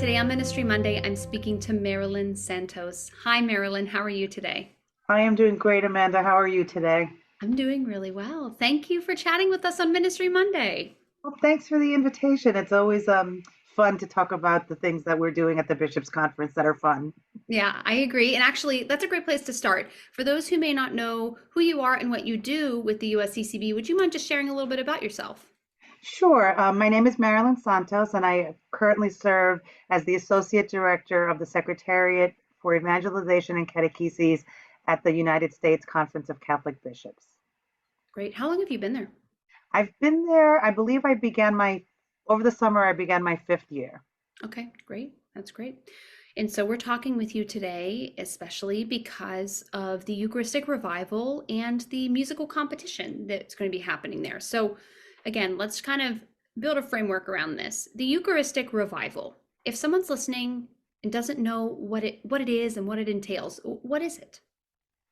Today on Ministry Monday, I'm speaking to Marilyn Santos. Hi, Marilyn. How are you today? I am doing great, Amanda. How are you today? I'm doing really well. Thank you for chatting with us on Ministry Monday. Well, thanks for the invitation. It's always fun to talk about the things that we're doing at the Bishops' Conference that are fun. Yeah, I agree. And actually, that's a great place to start. For those who may not know who you are and what you do with the USCCB, would you mind just sharing a little bit about yourself? Sure. My name is Marilyn Santos, and I currently serve as the Associate Director of the Secretariat for Evangelization and Catechesis at the United States Conference of Catholic Bishops. Great. How long have you been there? I've been there, I believe over the summer, I began my fifth year. Okay, great. That's great. And so we're talking with you today, especially because of the Eucharistic revival and the musical competition that's going to be happening there. So, again, let's kind of build a framework around this. The Eucharistic revival. If someone's listening and doesn't know what it is and what it entails, what is it?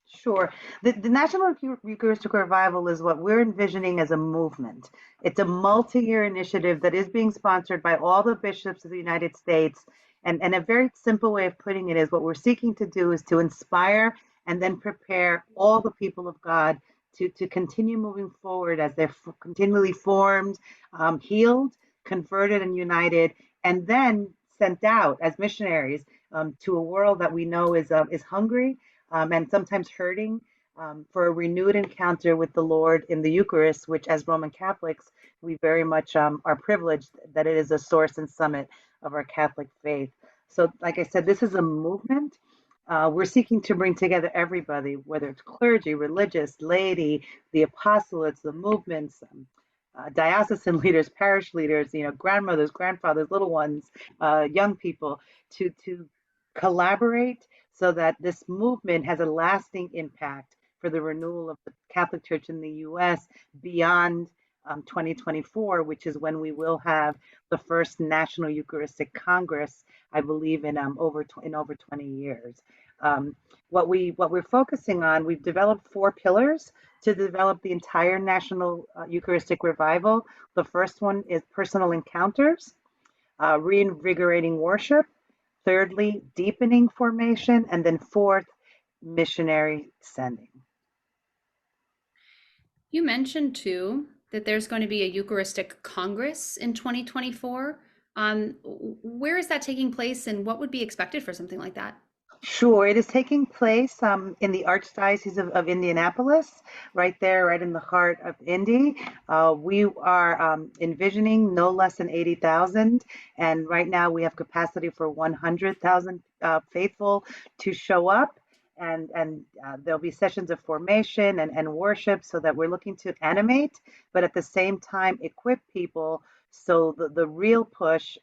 Sure. The National Eucharistic Revival is what we're envisioning as a movement. It's a multi-year initiative that is being sponsored by all the bishops of the United States. And a very simple way of putting it is what we're seeking to do is to inspire and then prepare all the people of God to continue moving forward as they're continually formed, healed, converted, and united, and then sent out as missionaries to a world that we know is hungry and sometimes hurting for a renewed encounter with the Lord in the Eucharist, which, as Roman Catholics, we very much are privileged that it is a source and summit of our Catholic faith. So, like I said, this is a movement. We're seeking to bring together everybody, whether it's clergy, religious, laity, the apostolates, the movements, diocesan leaders, parish leaders, grandmothers, grandfathers, little ones, young people, to collaborate so that this movement has a lasting impact for the renewal of the Catholic Church in the U.S. beyond 2024, which is when we will have the first National Eucharistic Congress, I believe, in over 20 years. What we're focusing on, we've developed 4 pillars to develop the entire National Eucharistic Revival. The first one is personal encounters, reinvigorating worship. Thirdly, deepening formation. And then fourth, missionary sending. You mentioned too that there's going to be a Eucharistic Congress in 2024. Where is that taking place and what would be expected for something like that? Sure, it is taking place in the Archdiocese of Indianapolis, right there, right in the heart of Indy. We are envisioning no less than 80,000, and right now we have capacity for 100,000 faithful to show up. And there'll be sessions of formation and worship so that we're looking to animate, but at the same time equip people. So the real push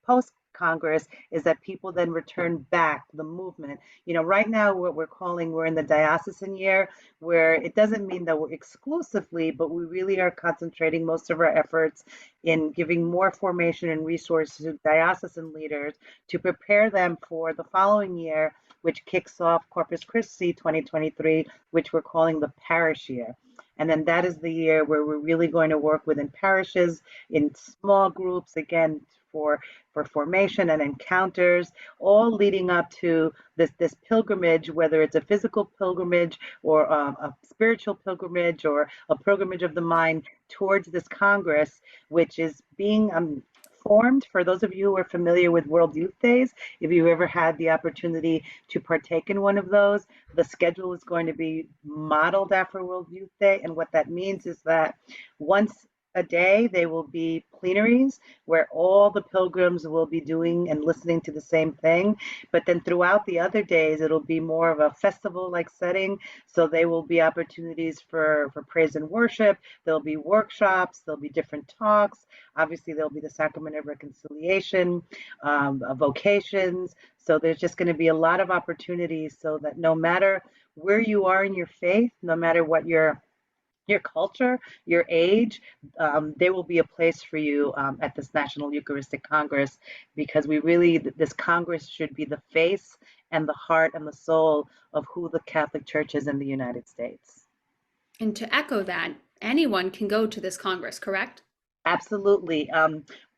post Congress is that people then return back the movement. Right now what we're in the diocesan year, where it doesn't mean that we're exclusively, but we really are concentrating most of our efforts in giving more formation and resources to diocesan leaders to prepare them for the following year, which kicks off Corpus Christi 2023, which we're calling the parish year. And then that is the year where we're really going to work within parishes in small groups, again, for formation and encounters, all leading up to this pilgrimage, whether it's a physical pilgrimage or a spiritual pilgrimage or a pilgrimage of the mind towards this Congress, which is being formed. For those of you who are familiar with World Youth Days, if you ever had the opportunity to partake in one of those, the schedule is going to be modeled after World Youth Day. And what that means is that once a day, they will be plenaries where all the pilgrims will be doing and listening to the same thing. But then throughout the other days, it'll be more of a festival-like setting. So there will be opportunities for praise and worship. There'll be workshops. There'll be different talks. Obviously, there'll be the Sacrament of Reconciliation, vocations. So there's just going to be a lot of opportunities so that no matter where you are in your faith, no matter what your culture, your age, there will be a place for you at this National Eucharistic Congress, because this Congress should be the face and the heart and the soul of who the Catholic Church is in the United States. And to echo that, anyone can go to this Congress, correct? Absolutely.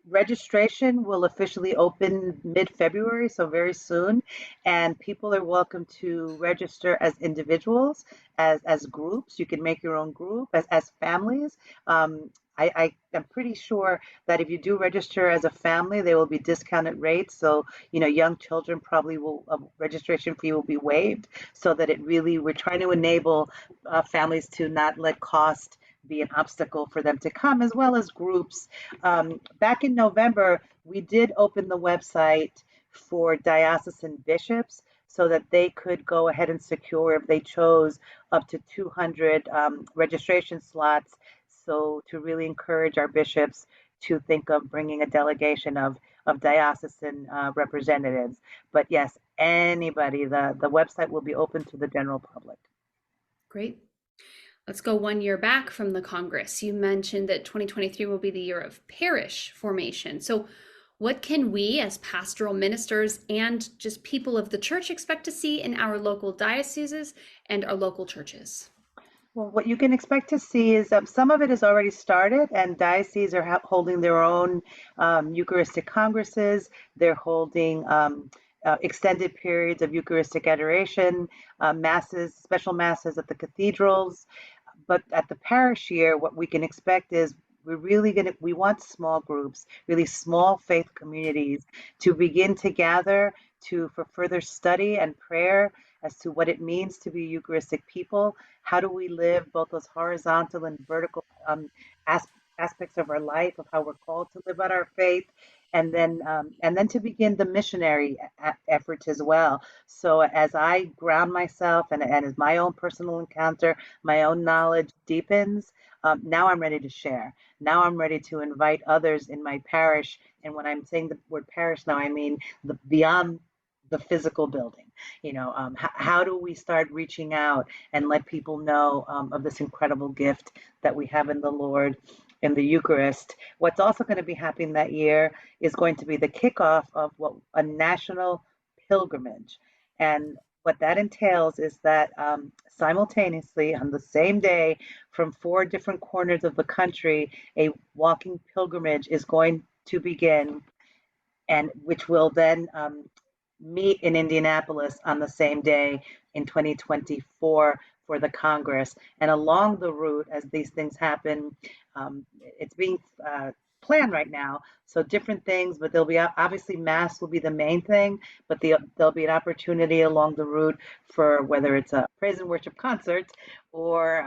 Registration will officially open mid-February, so very soon, and people are welcome to register as individuals, as groups. You can make your own group as families. I am pretty sure that if you do register as a family, there will be discounted rates. So, young children probably will, registration fee will be waived so that we're trying to enable families to not let cost be an obstacle for them to come, as well as groups. Back in November, we did open the website for diocesan bishops so that they could go ahead and secure, if they chose, up to 200 registration slots. So to really encourage our bishops to think of bringing a delegation of diocesan representatives. But yes, anybody, the website will be open to the general public. Great. Let's go 1 year back from the Congress. You mentioned that 2023 will be the year of parish formation. So what can we as pastoral ministers and just people of the church expect to see in our local dioceses and our local churches? Well, what you can expect to see is some of it has already started, and dioceses are holding their own Eucharistic congresses. They're holding extended periods of Eucharistic adoration, masses, special masses at the cathedrals. But at the parish year, what we can expect is we want small groups, really small faith communities to begin to gather for further study and prayer as to what it means to be a Eucharistic people. How do we live both those horizontal and vertical as, aspects of our life, of how we're called to live out our faith, and then to begin the missionary efforts as well. So as I ground myself and as my own personal encounter, my own knowledge deepens, now I'm ready to share. Now I'm ready to invite others in my parish. And when I'm saying the word parish now, I mean beyond the physical building. How do we start reaching out and let people know of this incredible gift that we have in the Lord, in the Eucharist? What's also going to be happening that year is going to be the kickoff of a national pilgrimage. And what that entails is that simultaneously on the same day, from 4 different corners of the country, a walking pilgrimage is going to begin, and which will then meet in Indianapolis on the same day in 2024 for the Congress. And along the route, as these things happen, it's being planned right now. So different things, but there'll be obviously Mass will be the main thing, but there'll be an opportunity along the route for whether it's a praise and worship concert or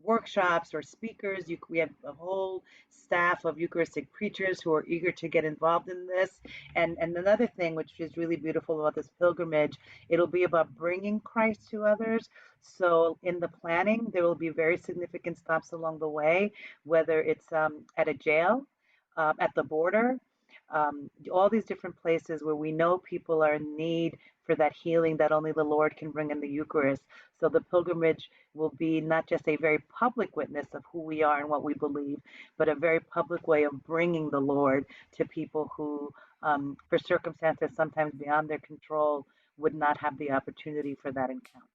workshops or speakers. We have a whole staff of Eucharistic preachers who are eager to get involved in this. And another thing, which is really beautiful about this pilgrimage, it'll be about bringing Christ to others. So in the planning, there will be very significant stops along the way, whether it's at a jail, at the border, all these different places where we know people are in need for that healing that only the Lord can bring in the Eucharist. So the pilgrimage will be not just a very public witness of who we are and what we believe, but a very public way of bringing the Lord to people who, for circumstances sometimes beyond their control, would not have the opportunity for that encounter.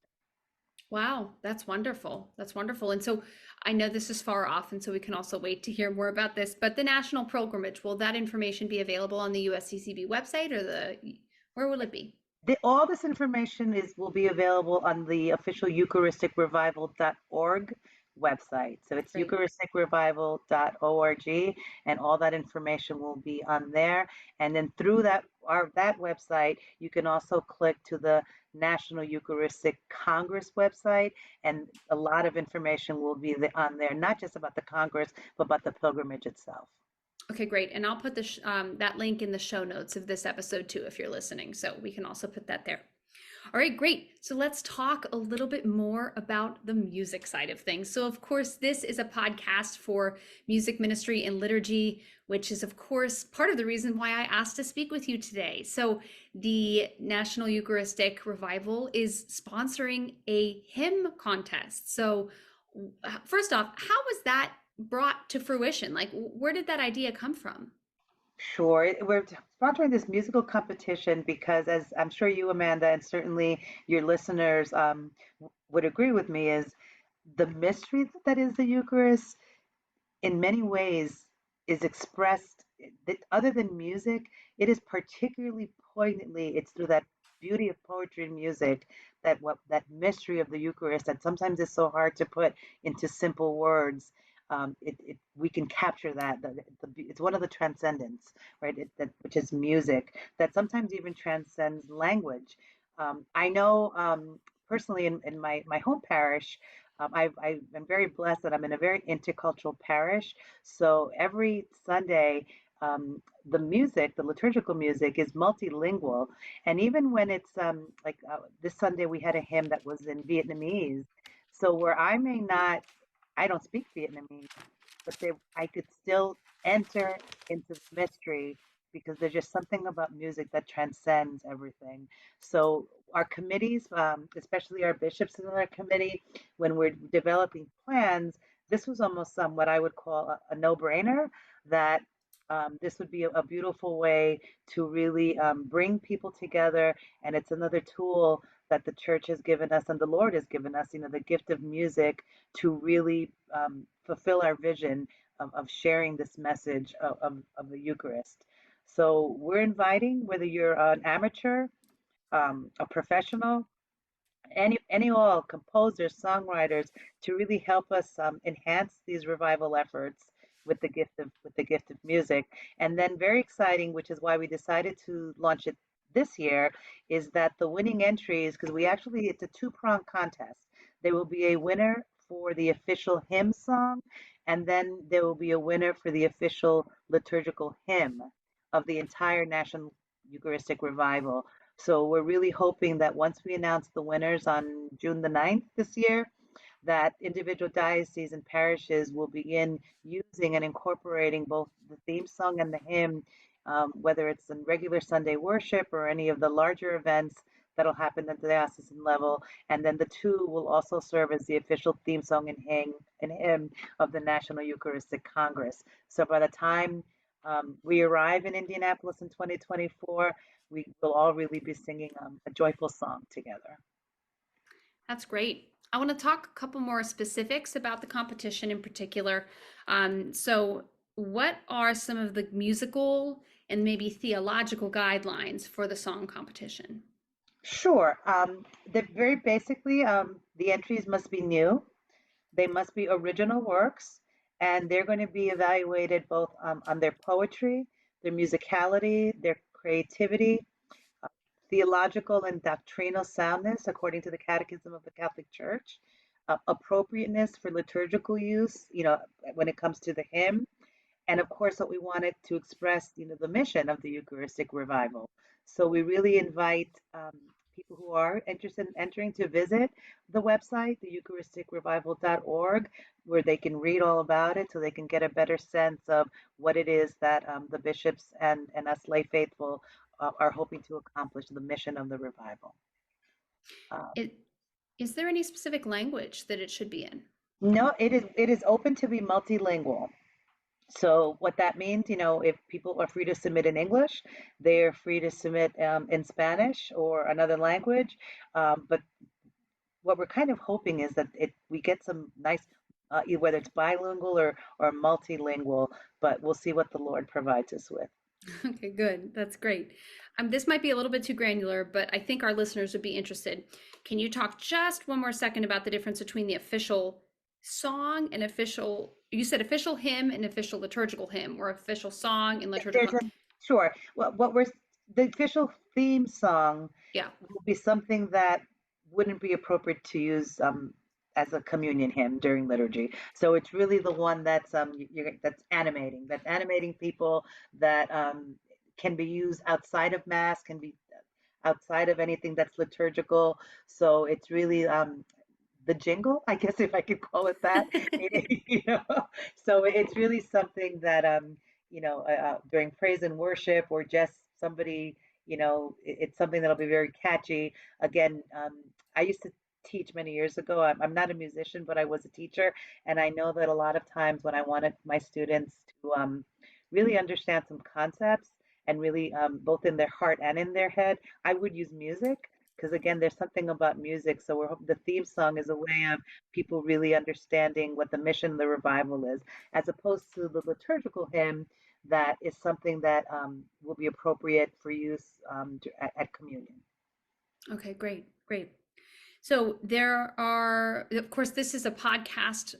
Wow, that's wonderful. That's wonderful. And so I know this is far off, and so we can also wait to hear more about this. But the national pilgrimage, will that information be available on the USCCB website, or where will it be? All this information will be available on the official eucharisticrevival.org website. So it's Great. eucharisticrevival.org, and all that information will be on there. And then through that website, you can also click to the National Eucharistic Congress website, and a lot of information will be on there, not just about the Congress, but about the pilgrimage itself. Okay, great. And I'll put that link in the show notes of this episode too, if you're listening. So we can also put that there. All right, great. So let's talk a little bit more about the music side of things. So, of course, this is a podcast for music ministry and liturgy, which is, of course, part of the reason why I asked to speak with you today. So the National Eucharistic Revival is sponsoring a hymn contest. So first off, how was that brought to fruition? Like, where did that idea come from? Sure. We're sponsoring this musical competition because, as I'm sure you, Amanda, and certainly your listeners would agree with me, is the mystery that is the Eucharist in many ways is expressed other than music, it is particularly poignantly, it's through that beauty of poetry and music, that mystery of the Eucharist that sometimes is so hard to put into simple words. We can capture that. It's one of the transcendence, right? Which is music that sometimes even transcends language. I know personally in my home parish, I'm very blessed that I'm in a very intercultural parish. So every Sunday, the music, the liturgical music, is multilingual. And even when it's like this Sunday, we had a hymn that was in Vietnamese. So where I don't speak Vietnamese, but I could still enter into the mystery because there's just something about music that transcends everything. So our committees, especially our bishops in our committee, when we're developing plans, this was almost what I would call a no-brainer, that this would be a beautiful way to really bring people together. And it's another tool that the church has given us and the Lord has given us, the gift of music to really fulfill our vision of sharing this message of the Eucharist. So we're inviting, whether you're an amateur, a professional, any all composers, songwriters, to really help us enhance these revival efforts with the gift of music. And then very exciting, which is why we decided to launch it this year, is that the winning entries, because it's a two-pronged contest. There will be a winner for the official hymn song, and then there will be a winner for the official liturgical hymn of the entire National Eucharistic Revival. So we're really hoping that once we announce the winners on June the 9th this year, that individual dioceses and parishes will begin using and incorporating both the theme song and the hymn, whether it's in regular Sunday worship or any of the larger events that'll happen at the diocesan level. And then the two will also serve as the official theme song and hymn of the National Eucharistic Congress. So by the time we arrive in Indianapolis in 2024, we will all really be singing a joyful song together. That's great. I want to talk a couple more specifics about the competition in particular. So, what are some of the musical and maybe theological guidelines for the song competition? Sure. Very basically, the entries must be new. They must be original works, and they're going to be evaluated both on their poetry, their musicality, their creativity, theological and doctrinal soundness according to the Catechism of the Catholic Church, appropriateness for liturgical use, when it comes to the hymn, and of course what we wanted to express, the mission of the Eucharistic revival. So we really invite people who are interested in entering to visit the website, the eucharisticrevival.org, where they can read all about it so they can get a better sense of what it is that the bishops and us lay faithful are hoping to accomplish, the mission of the revival. It, is there any specific language that it should be in? No, it is open to be multilingual. So what that means, if people are free to submit in English, they're free to submit in Spanish or another language. But what we're kind of hoping is that we get some nice, whether it's bilingual or multilingual, but we'll see what the Lord provides us with. Okay, good. That's great. This might be a little bit too granular, but I think our listeners would be interested. Can you talk just one more second about the difference between the official song and you said official hymn and official liturgical hymn, or official song and liturgical? Sure. The official theme song Yeah. will be something that wouldn't be appropriate to use as a communion hymn during liturgy. So it's really the one that's animating people, that can be used outside of Mass, can be outside of anything that's liturgical. So it's really the jingle, I guess, if I could call it that. you know, so it's really something that during praise and worship, or just somebody, it's something that'll be very catchy. Again, I used to teach many years ago. I'm not a musician, but I was a teacher, and I know that a lot of times when I wanted my students to really understand some concepts and really both in their heart and in their head, I would use music, because again, there's something about music. So the theme song is a way of people really understanding what the mission of the revival is, as opposed to the liturgical hymn. that is something that will be appropriate for use at communion. Okay, great, great. So there are, of course, this is a podcast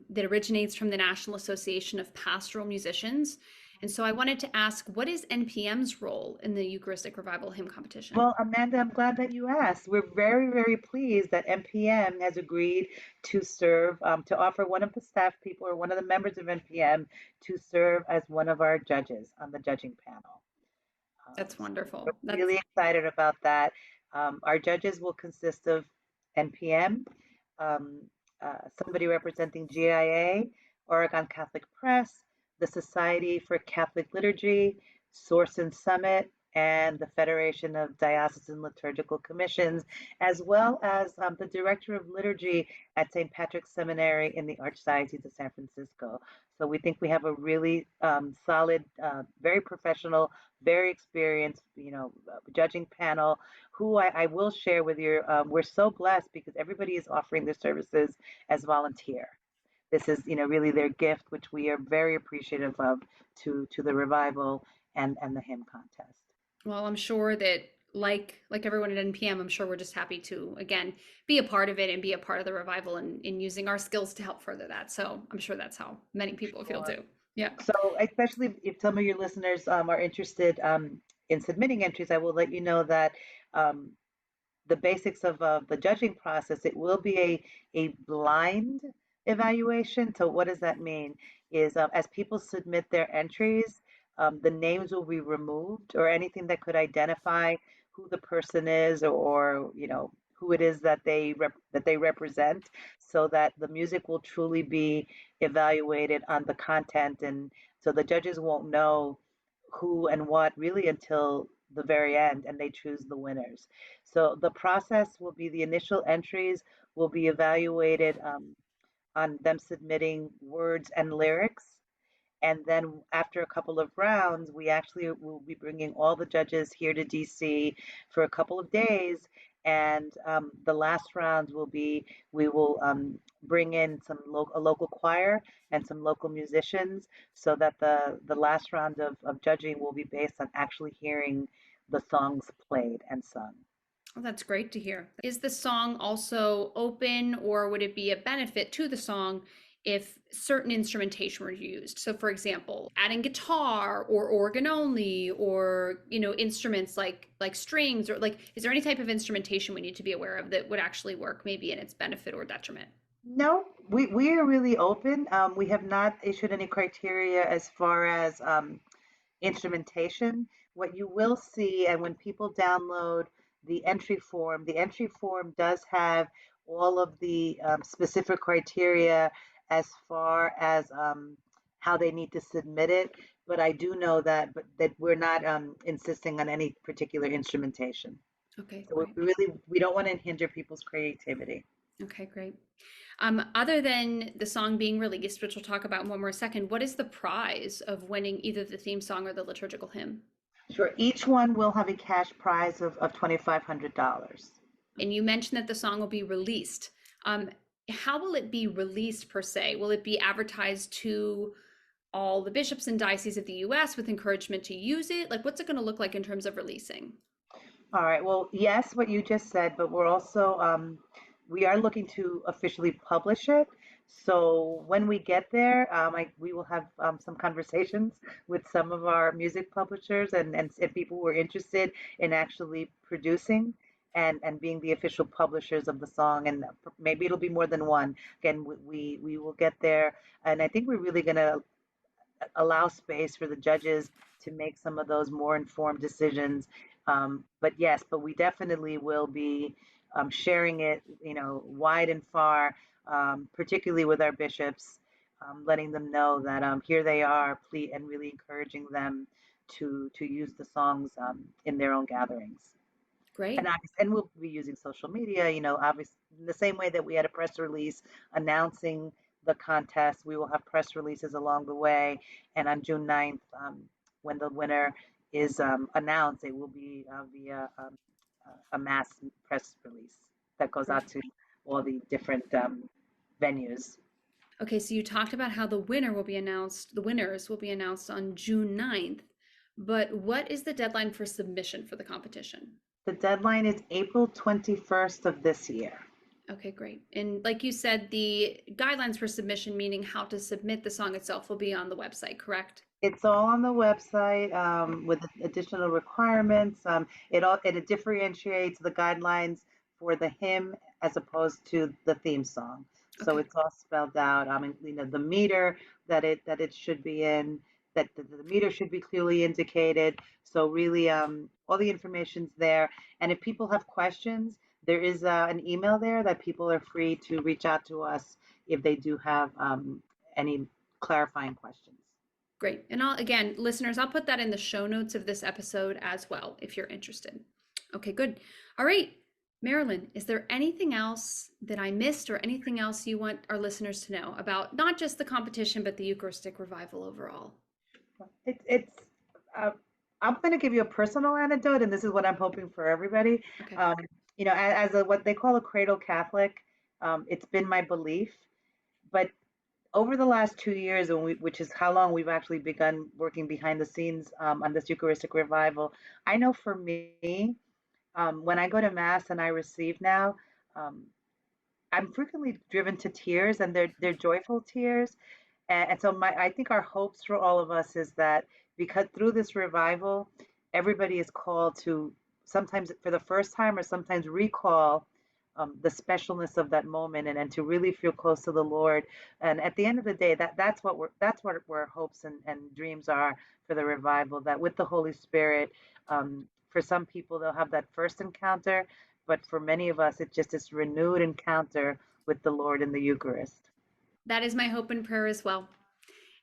that originates from the National Association of Pastoral Musicians. And so I wanted to ask, what is NPM's role in the Eucharistic Revival Hymn Competition? Well, Amanda, I'm glad that you asked. We're very, very pleased that NPM has agreed to serve, to offer one of the staff people or one of the members of NPM to serve as one of our judges on the judging panel. That's So we're wonderful. That's really excited about that. Our judges will consist of NPM, um, somebody representing GIA, Oregon Catholic Press, the Society for Catholic Liturgy, Source and Summit, and the Federation of Diocesan Liturgical Commissions, as well as the Director of Liturgy at St. Patrick's Seminary in the Archdiocese of San Francisco. So we think we have a really solid, very professional, very experienced, judging panel who I will share with you. We're so blessed because everybody is offering their services as volunteer. This is, really their gift, which we are very appreciative of to the revival and the hymn contest. Well, I'm sure that like everyone at NPM, I'm sure we're just happy to again be a part of it and be a part of the revival and in using our skills to help further that. So I'm sure that's how many people feel Sure. too. Yeah. So, especially if some of your listeners are interested in submitting entries, I will let you know that um, the basics of the judging process, it will be a blind evaluation. So what does that mean? Is as people submit their entries, the names will be removed or anything that could identify who the person is or who it is that they represent, so that the music will truly be evaluated on the content, and so the judges won't know who and what really until the very end and they choose the winners. So the process will be the initial entries will be evaluated on them submitting words and lyrics. And then after a couple of rounds, we actually will be bringing all the judges here to DC for a couple of days. And the last rounds will be, we will bring in a local choir and some local musicians so that the last round of judging will be based on actually hearing the songs played and sung. Well, that's great to hear. Is the song also open, or would it be a benefit to the song if certain instrumentation were used? So, for example, adding guitar or organ only, or instruments like strings, or like, is there any type of instrumentation we need to be aware of that would actually work, maybe in its benefit or detriment? No, we are really open. We have not issued any criteria as far as instrumentation. What you will see, and when people download the entry form does have all of the specific criteria as far as how they need to submit it. But I do know that we're not insisting on any particular instrumentation. Okay, So great. we don't want to hinder people's creativity. Okay, great. Other than the song being released, which we'll talk about in one more second, what is the prize of winning either the theme song or the liturgical hymn? Sure. Each one will have a cash prize of $2,500. And you mentioned that the song will be released. How will it be released per se? Will it be advertised to all the bishops and dioceses of the US with encouragement to use it? Like, what's it going to look like in terms of releasing? All right. Well, yes, what you just said, but we're also we are looking to officially publish it. So when we get there, we will have some conversations with some of our music publishers and people who are interested in actually producing and being the official publishers of the song. And maybe it'll be more than one. Again, we will get there, and I think we're really going to allow space for the judges to make some of those more informed decisions. But yes, but we definitely will be sharing it, wide and far, particularly with our bishops, letting them know that here they are, and really encouraging them to use the songs in their own gatherings. And Great. and we'll be using social media, obviously in the same way that we had a press release announcing the contest, we will have press releases along the way. And on June 9th, when the winner is announced, it will be via a mass press release that goes out Perfect. to all the different venues. Okay, so you talked about how the winner will be announced, the winners will be announced on June 9th, but what is the deadline for submission for the competition? The deadline is April 21st of this year. Okay, great. And like you said, the guidelines for submission, meaning how to submit the song itself, will be on the website, correct? It's all on the website with additional requirements. It differentiates the guidelines for the hymn as opposed to the theme song. So Okay. it's all spelled out. I mean, the meter that it should be in, that the meter should be clearly indicated. So really, all the information's there. And if people have questions, there is an email there that people are free to reach out to us if they do have any clarifying questions. Great. And again, listeners, I'll put that in the show notes of this episode as well, if you're interested. Okay, good. All right. Marilyn, is there anything else that I missed or anything else you want our listeners to know about not just the competition, but the Eucharistic revival overall? It's uh, I'm going to give you a personal anecdote, and this is what I'm hoping for everybody. Okay. Um, as a what they call a cradle Catholic, it's been my belief. But over the last 2 years, which is how long we've actually begun working behind the scenes on this Eucharistic revival, I know for me, when I go to Mass and I receive now, um, I'm frequently driven to tears, and they're joyful tears. And so I think our hopes for all of us is that because through this revival, everybody is called to sometimes for the first time or sometimes recall the specialness of that moment and to really feel close to the Lord. And at the end of the day, that's what our hopes and dreams are for the revival. That with the Holy Spirit, for some people they'll have that first encounter, but for many of us, it's just this renewed encounter with the Lord in the Eucharist. That is my hope and prayer as well.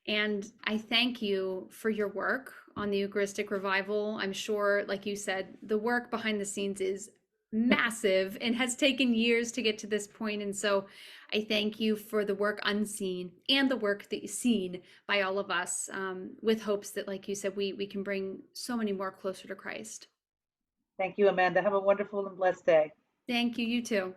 And I thank you for your work on the Eucharistic revival. I'm sure, like you said, the work behind the scenes is massive and has taken years to get to this point. And so I thank you for the work unseen and the work that is seen by all of us, with hopes that, like you said, we can bring so many more closer to Christ. Thank you, Amanda. Have a wonderful and blessed day. Thank you, you too.